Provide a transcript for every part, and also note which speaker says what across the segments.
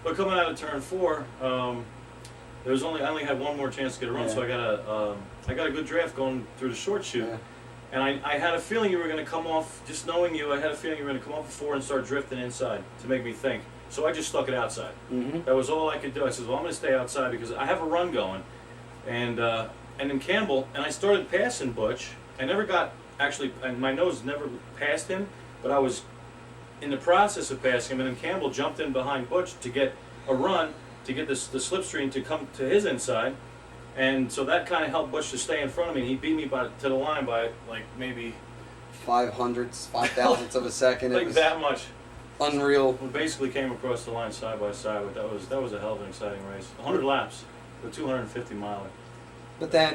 Speaker 1: But coming out of turn 4, I only had one more chance to get a run, so I got a good draft going through the short chute. Yeah. And I had a feeling you were going to come off, just knowing you, I had a feeling you were going to come off a 4 and start drifting inside to make me think. So I just stuck it outside. That was all I could do. I said, well, I'm going to stay outside because I have a run going. And then Campbell, and I started passing Butch. I never got, actually, and my nose never passed him, but I was in the process of passing him, and then Campbell jumped in behind Butch to get a run, to get the slipstream to come to his inside. And so that kind of helped Butch to stay in front of me. And he beat me to the line by like maybe
Speaker 2: 5,000ths of a second.
Speaker 1: Like that much.
Speaker 2: Unreal.
Speaker 1: We basically came across the line side by side. But that was a hell of an exciting race. 100 laps, the 250 miler.
Speaker 2: But then,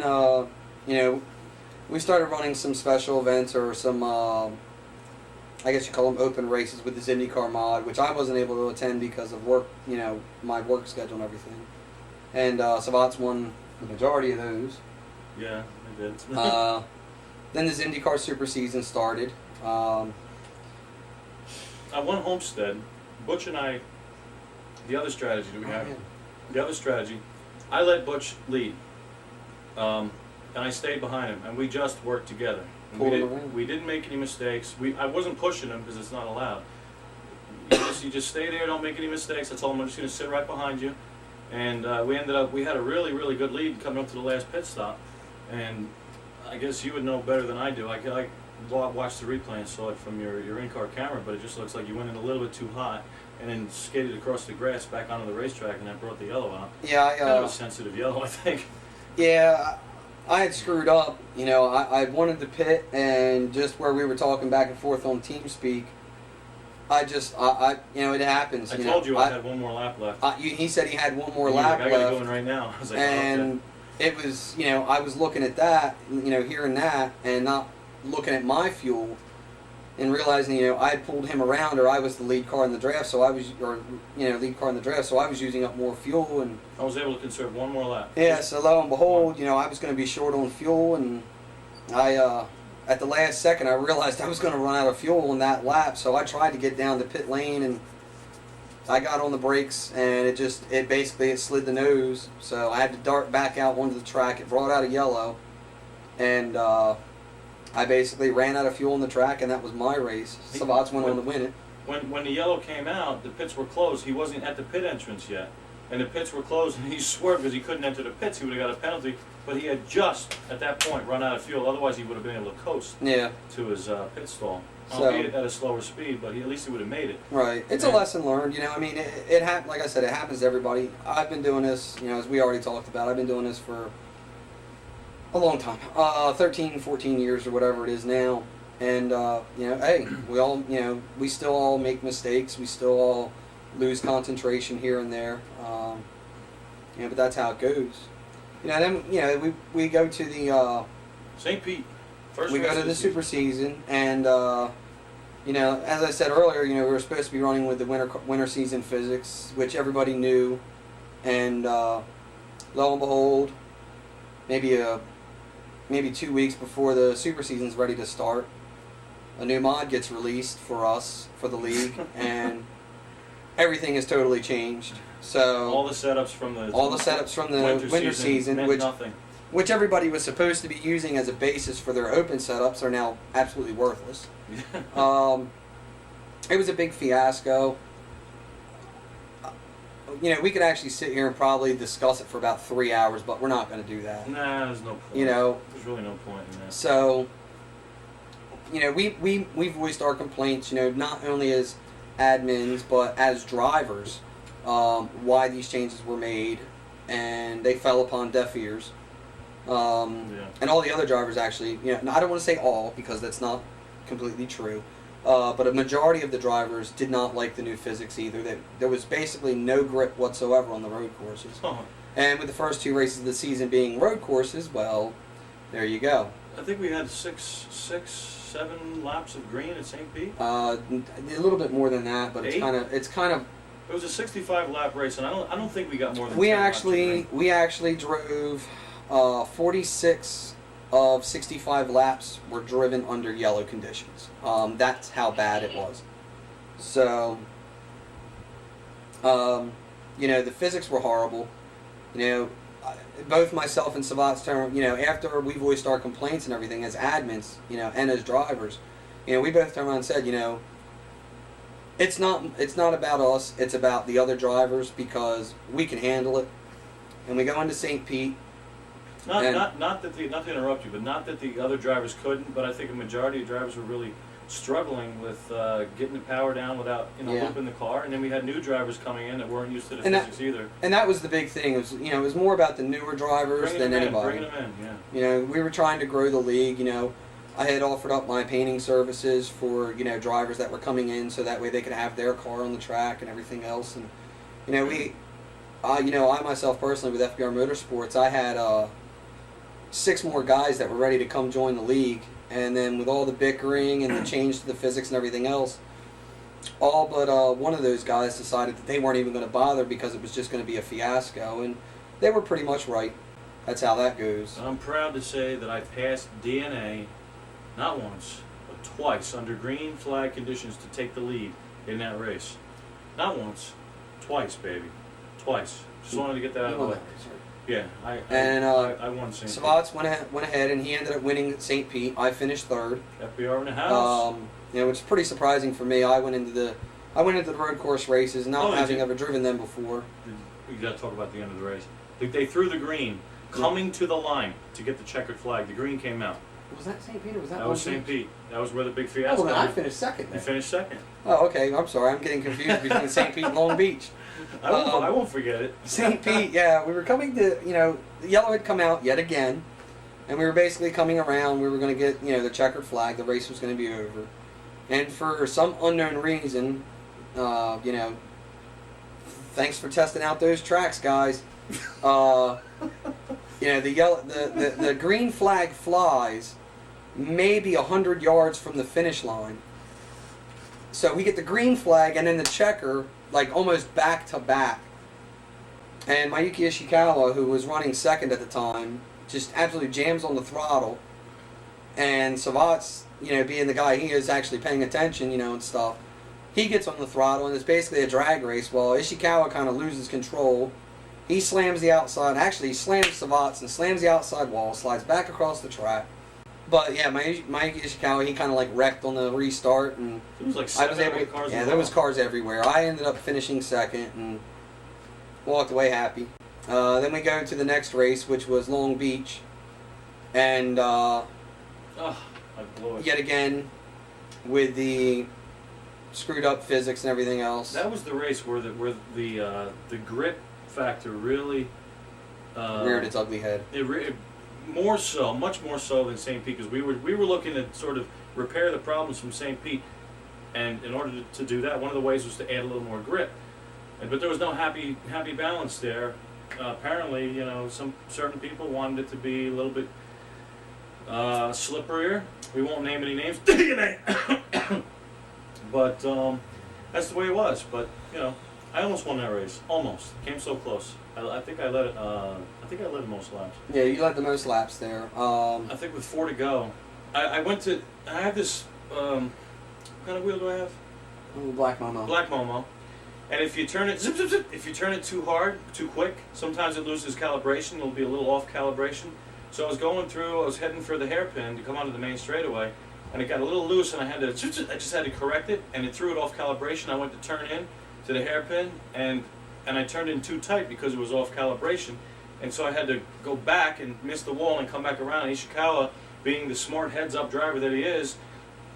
Speaker 2: you know, we started running some special events or some, I guess you call them open races with this IndyCar mod, which I wasn't able to attend because of work, you know, my work schedule and everything. And SAVATS won the majority of those.
Speaker 1: Yeah, I did.
Speaker 2: Then this IndyCar Super Season started.
Speaker 1: I won Homestead. Butch and I, the other strategy that we had, the other strategy, I let Butch lead. And I stayed behind him, and we just worked together. We didn't make any mistakes. I wasn't pushing him because it's not allowed. You just stay there, don't make any mistakes. I told him I'm just going to sit right behind you. And we had a really, really good lead coming up to the last pit stop. And I guess you would know better than I do. I watched the replay and saw it from your in-car camera, but it just looks like you went in a little bit too hot and then skated across the grass back onto the racetrack, and that brought the yellow out.
Speaker 2: Yeah,
Speaker 1: kind of a sensitive yellow, I think.
Speaker 2: Yeah, I had screwed up. You know, I wanted to pit, and just where we were talking back and forth on TeamSpeak, you know, it happens.
Speaker 1: I told you I had one more lap left.
Speaker 2: He said he had one more lap left.
Speaker 1: I got to go in right now. I was like,
Speaker 2: and it was, you know, I was looking at that, you know, hearing that, and not looking at my fuel, and realizing, you know, I had pulled him around, or I was the lead car in the draft, so I was, lead car in the draft, so I was using up more fuel, and
Speaker 1: I was able to conserve one more lap.
Speaker 2: Yeah, so lo and behold, you know, I was going to be short on fuel, and at the last second, I realized I was going to run out of fuel on that lap, so I tried to get down to pit lane, and I got on the brakes, and it basically slid the nose, so I had to dart back out onto the track. It brought out a yellow, and I basically ran out of fuel on the track, and that was my race. SAVATS went on to win it.
Speaker 1: When the yellow came out, the pits were closed. He wasn't at the pit entrance yet, and the pits were closed, and he swerved because he couldn't enter the pits. He would have got a penalty, but he had just, at that point, run out of fuel. Otherwise, he would have been able to coast to his pit stall. Albeit at a slower speed, but at least he would have made it.
Speaker 2: Right. It's a lesson learned. You know, I mean, like I said, it happens to everybody. I've been doing this, you know, as we already talked about, I've been doing this for a long time. 13, 14 years or whatever it is now. And, you know, hey, we all, you know, we still all make mistakes. We still all lose concentration here and there. You know, but that's how it goes. You know, then, you know, we go to the...
Speaker 1: St. Pete.
Speaker 2: We go to the Super Season, and, you know, as I said earlier, you know, we were supposed to be running with the winter season physics, which everybody knew. And lo and behold, maybe 2 weeks before the Super Season's ready to start, a new mod gets released for us, for the league, and everything has totally changed. So
Speaker 1: all the setups from the
Speaker 2: winter season
Speaker 1: meant nothing.
Speaker 2: Which everybody was supposed to be using as a basis for their open setups, are now absolutely worthless. It was a big fiasco. You know, we could actually sit here and probably discuss it for about 3 hours, but we're not going to do that.
Speaker 1: Nah, there's no point.
Speaker 2: You know,
Speaker 1: there's really no point in that.
Speaker 2: So, you know, we voiced our complaints, you know, not only as admins, but as drivers, why these changes were made, and they fell upon deaf ears. And all the other drivers actually, you know, I don't want to say all because that's not completely true, but a majority of the drivers did not like the new physics either. There was basically no grip whatsoever on the road courses. And with the first 2 races of the season being road courses, well, there you go.
Speaker 1: I think we had 7 laps of green at St. Pete.
Speaker 2: A little bit more than that, but
Speaker 1: 8?
Speaker 2: it's kind of.
Speaker 1: It was a 65 lap race, and I don't think we got more than.
Speaker 2: We actually drove 46 of 65 laps were driven under yellow conditions. That's how bad it was. So, the physics were horrible. Both myself and SAVATS turned, after we voiced our complaints and everything as admins, and as drivers, we both turned around and said, it's not about us, it's about the other drivers, because we can handle it. And we go into St. Pete.
Speaker 1: Not to interrupt you, but not that the other drivers couldn't, but I think a majority of drivers were really struggling with getting the power down without looping the car, and then we had new drivers coming in that weren't used to the physics either.
Speaker 2: And that was the big thing. It was more about the newer drivers than anybody.
Speaker 1: Bringing them in, yeah.
Speaker 2: We were trying to grow the league. I had offered up my painting services for drivers that were coming in, so that way they could have their car on the track and everything else. And I myself personally with FBR Motorsports, I had 6 more guys that were ready to come join the league. And then with all the bickering and the change to the physics and everything else, all but one of those guys decided that they weren't even going to bother because it was just going to be a fiasco. And they were pretty much right. That's how that goes.
Speaker 1: I'm proud to say that I passed DNA not once, but twice under green flag conditions to take the lead in that race. Not once, twice, baby. Twice. Just wanted to get that out of the way. Yeah, I won St. Pete.
Speaker 2: SAVATS went ahead and he ended up winning St. Pete. I finished 3rd.
Speaker 1: FBR in the house.
Speaker 2: Which is pretty surprising for me. I went into the road course races, not having ever driven them before.
Speaker 1: You got to talk about the end of the race. They threw the green coming to the line to get the checkered flag. The green came out.
Speaker 2: Was that St. Pete or was that?
Speaker 1: That was St. Pete. That was where the big fiasco.
Speaker 2: Oh, then I finished 2nd. Then.
Speaker 1: You finished 2nd.
Speaker 2: Oh, okay. I'm sorry. I'm getting confused between St. Pete and Long Beach.
Speaker 1: I won't forget it.
Speaker 2: St. Pete, yeah. We were coming to, the yellow had come out yet again, and we were basically coming around. We were going to get, the checkered flag. The race was going to be over. And for some unknown reason, thanks for testing out those tracks, guys. The green flag flies maybe 100 yards from the finish line. So we get the green flag and then the checker, like almost back to back. And Mayuki Ishikawa, who was running 2nd at the time, just absolutely jams on the throttle. And SAVATS, being the guy he is, actually paying attention, and stuff, he gets on the throttle, and it's basically a drag race. Well, Ishikawa kind of loses control. He slams the outside. Actually, he slams SAVATS and slams the outside wall, slides back across the track. But yeah, Mayuki Ishikawa, he kind of like wrecked on the restart, and
Speaker 1: it was like 7 cars.
Speaker 2: Yeah, there was cars everywhere. I ended up finishing 2nd and walked away happy. Then we go to the next race, which was Long Beach, and yet again with the screwed up physics and everything else.
Speaker 1: That was the race where the grip factor really
Speaker 2: reared its ugly head.
Speaker 1: Much more so than St. Pete, because we were looking to sort of repair the problems from St. Pete, and in order to do that, one of the ways was to add a little more grip. But there was no happy balance there. Apparently, some certain people wanted it to be a little bit slipperier. We won't name any names, but that's the way it was. But I almost won that race. Almost came so close. I think I led it. I led the most laps.
Speaker 2: Yeah, you led the most laps there.
Speaker 1: I think with 4 to go, I have this. What kind of wheel do I have?
Speaker 2: Black Momo.
Speaker 1: Black Momo. And if you turn it zip zip zip, if you turn it too hard, too quick, sometimes it loses calibration. It'll be a little off calibration. So I was heading for the hairpin to come onto the main straightaway, and it got a little loose, and I just had to correct it, and it threw it off calibration. I went to turn in to the hairpin, and I turned in too tight because it was off calibration, and so I had to go back and miss the wall and come back around. And Ishikawa, being the smart heads-up driver that he is,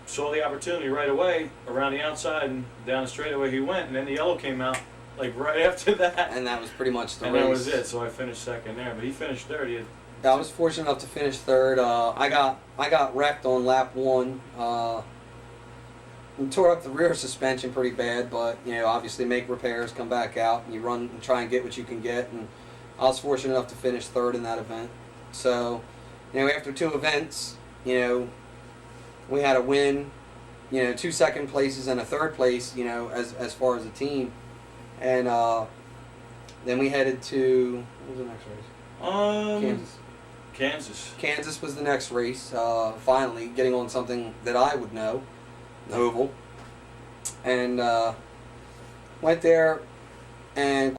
Speaker 1: saw the opportunity right away around the outside and down the straightaway he went, and then the yellow came out like right after that.
Speaker 2: And that was pretty much the race.
Speaker 1: And that was it. So I finished 2nd there, but he finished 3rd.
Speaker 2: I was fortunate enough to finish 3rd. I got wrecked on lap 1. Tore up the rear suspension pretty bad, but obviously make repairs, come back out, and you run and try and get what you can get. And I was fortunate enough to finish 3rd in that event. So, after 2 events, we had a win, 2 2nd places and a 3rd place, as far as a team. And then we headed to, what was the next race? Kansas was the next race. Finally getting on something that I would know, oval. And went there and